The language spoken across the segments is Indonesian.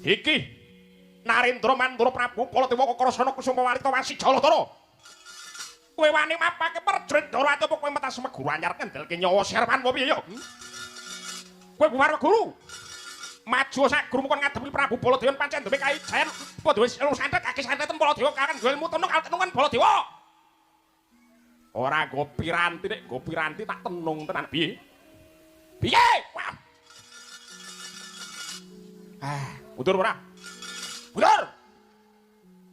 Iki Narendra Mandura Prabu Baladewa Kakrasana Kusuma Warita Wasi Jaladara. Kowe wani mapake prajurit Dara apa kowe metas meguru anyar ngendelke nyawa Serwan apa piye ya? Kowe bubar guru. Maju sak guru kon ngadepi Prabu Baladewa pancen duwe kaijayan padha wis santet kaki santetan Baladewa kakang duwe ilmu tenung kaltenungan Baladewa. Ora nggo piranti nek nggo piranti tak tenung tenan piye? Piye? Wah. Mundur ora? Mundur.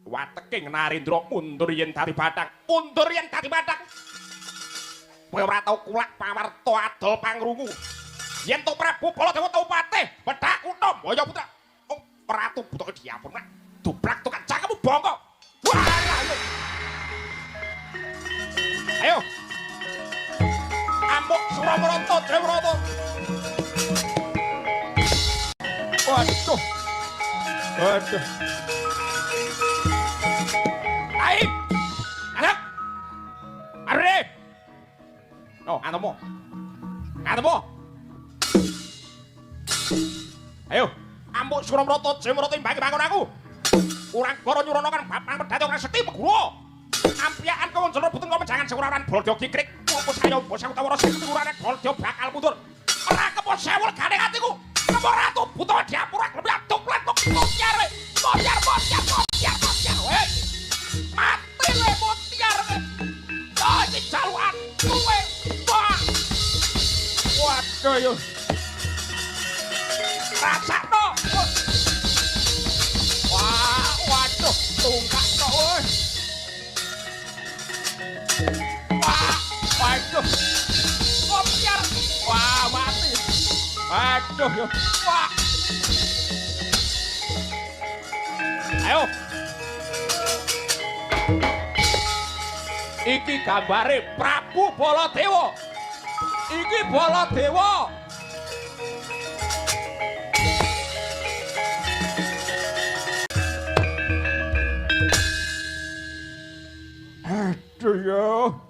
Wateke Narendra mundur yen dadi bathang, mundur yen dadi bathang. Kowe ora tau kulak pawarta adol pangrungu. Yen to Prabu Baladewa tau patih, bedhak kutha Boyo Putra. Ratu butuh diapun nek dublak tukang cangkemmu bongko. Wah, ayo. Amuk Suramarata Dewarata. Waduh. Waduh. Ayo. Anak. Are. Oh, anakmu. Anakmu. Ayo, Amuk Suramarata Dewarata imbangi bangun aku. Urang karo nyurono kan bapak medhate ora seti meguru. Ampiakan kau njero butun kau menjangan sewuraran Baladewa kikrik. Apa saya bos aku tawara sing urane Baladewa bakal mundur. Ora kepo sewul gane atiku. Kepo ratu buta diapura lebih atuk-atuk mutiar. Mutiar. Hei. Mati le mutiar. Oh, iki jaluan kowe. Wah. Waduh yo. Rasakno. Wah, waduh, tungkak kok woi. Wah, waduh. Mutiar. Wah, mati. Aduh yo. Wah. Ayo. Iki gambare Prabu Baladewa. Iki Baladewa. Aduh yo.